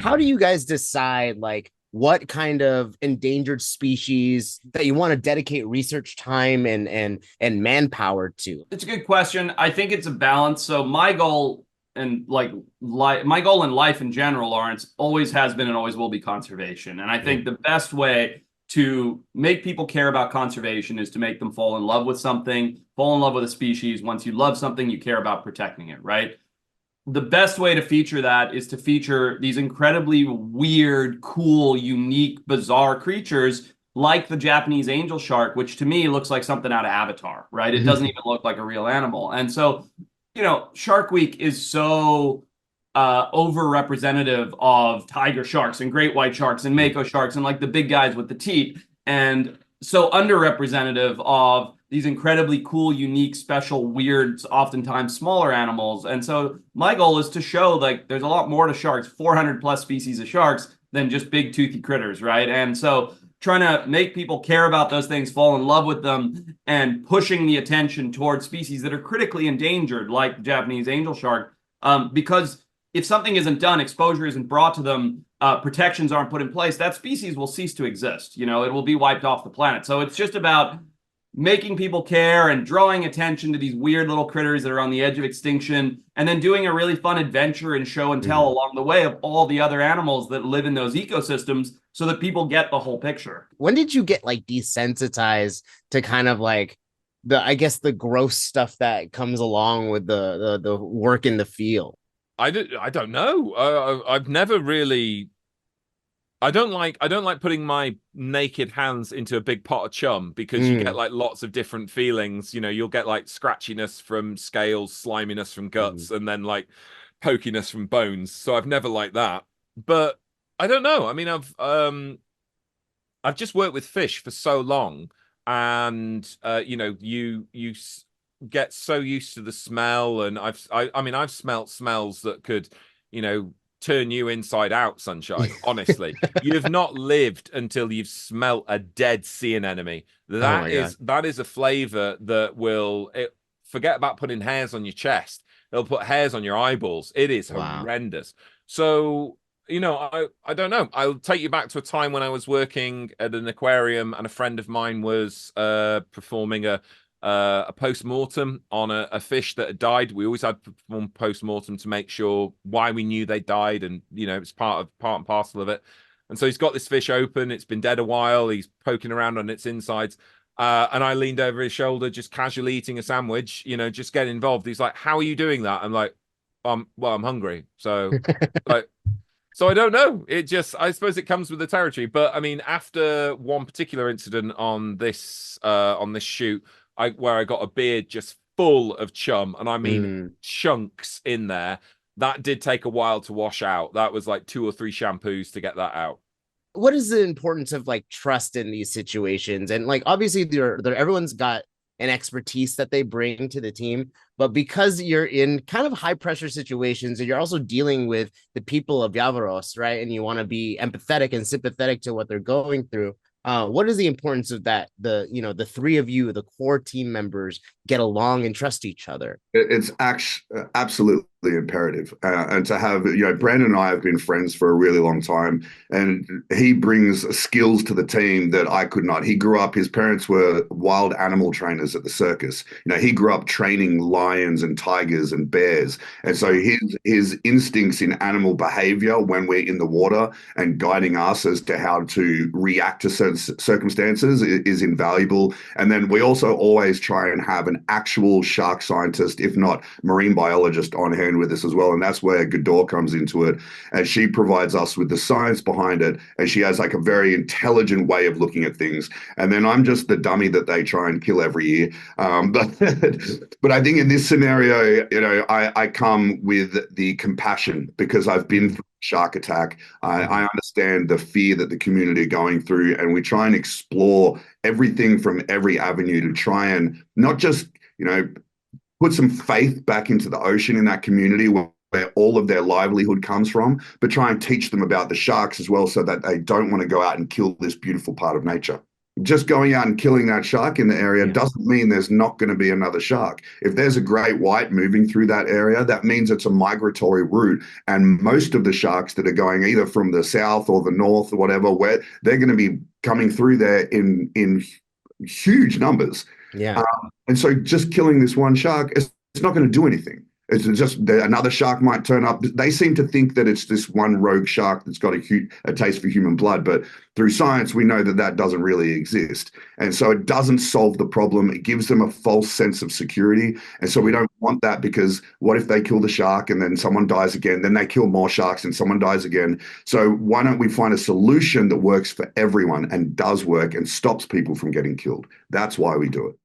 how do you guys decide like what kind of endangered species that you want to dedicate research time and manpower to? It's a good question. I think it's a balance. So my goal and my goal in life in general, Lawrence, always has been and always will be conservation. And I think the best way to make people care about conservation is to make them fall in love with something, fall in love with a species. Once you love something, you care about protecting it, right? The best way to feature that is to feature these incredibly weird, cool, unique, bizarre creatures like the Japanese angel shark, which to me looks like something out of Avatar, right? It doesn't even look like a real animal. And so, Shark Week is so over-representative of tiger sharks and great white sharks and mako sharks and like the big guys with the teeth, and so underrepresentative of these incredibly cool, unique, special, weird, oftentimes smaller animals. And so my goal is to show like there's a lot more to sharks, 400 plus species of sharks than just big toothy critters, right? And so trying to make people care about those things, fall in love with them, and pushing the attention towards species that are critically endangered, like the Japanese angel shark, because if something isn't done, exposure isn't brought to them, protections aren't put in place, that species will cease to exist. It will be wiped off the planet. So it's just about making people care and drawing attention to these weird little critters that are on the edge of extinction, and then doing a really fun adventure and show and tell along the way of all the other animals that live in those ecosystems so that people get the whole picture. When did you get like desensitized to kind of like I guess the gross stuff that comes along with the work in the field? I don't know. I've never really. I don't like putting my naked hands into a big pot of chum because you get like lots of different feelings. You'll get like scratchiness from scales, sliminess from guts, and then like pokiness from bones. So I've never liked that. But I don't know. I mean, I've just worked with fish for so long, and you get so used to the smell, and I mean I've smelt smells that could turn you inside out, Sunshine. Honestly, you've not lived until you've smelt a dead sea anemone. That is a flavor that forget about putting hairs on your chest. It'll put hairs on your eyeballs. It is horrendous. So I don't know. I'll take you back to a time when I was working at an aquarium and a friend of mine was performing a post-mortem on a fish that had died. We always had to perform post-mortem to make sure why we knew they died, and it's part and parcel of it. And so he's got this fish open, it's been dead a while, he's poking around on its insides, and I leaned over his shoulder, just casually eating a sandwich, just getting involved. He's like, "How are you doing that?" I'm like, well, I'm hungry." So like, so I don't know. I suppose it comes with the territory. But I mean, after one particular incident on this shoot, where I got a beard just full of chum, and I mean chunks in there, that did take a while to wash out. That was like 2 or 3 shampoos to get that out. What is the importance of like trust in these situations? And like obviously everyone's got an expertise that they bring to the team, but because you're in kind of high pressure situations and you're also dealing with the people of Yavaros, right? And you want to be empathetic and sympathetic to what they're going through. What is the importance of that? The three of you, the core team members, get along and trust each other. It's absolutely imperative. And to have, Brandon and I have been friends for a really long time, and he brings skills to the team that I could not. He grew up, his parents were wild animal trainers at the circus. He grew up training lions and tigers and bears. And so his instincts in animal behavior when we're in the water and guiding us as to how to react to certain circumstances is invaluable. And then we also always try and have an actual shark scientist, if not marine biologist, on hand with us as well. And that's where Gador comes into it, and she provides us with the science behind it, and she has like a very intelligent way of looking at things. And then I'm just the dummy that they try and kill every year. But I think in this scenario, I come with the compassion because I've been through shark attack. I understand the fear that the community are going through, and we try and explore everything from every avenue to try and not just, put some faith back into the ocean in that community where all of their livelihood comes from, but try and teach them about the sharks as well so that they don't want to go out and kill this beautiful part of nature. just going out and killing that shark in the area doesn't mean there's not going to be another shark. If there's a great white moving through that area, that means it's a migratory route. And most of the sharks that are going either from the south or the north or whatever, where they're going to be coming through there in huge numbers. Yeah. And so just killing this one shark, it's not going to do anything. It's just another shark might turn up. They seem to think that it's this one rogue shark that's got a taste for human blood, but through science, we know that that doesn't really exist. And so it doesn't solve the problem. It gives them a false sense of security. And so we don't want that, because what if they kill the shark and then someone dies again? Then they kill more sharks and someone dies again. So why don't we find a solution that works for everyone and does work and stops people from getting killed? That's why we do it.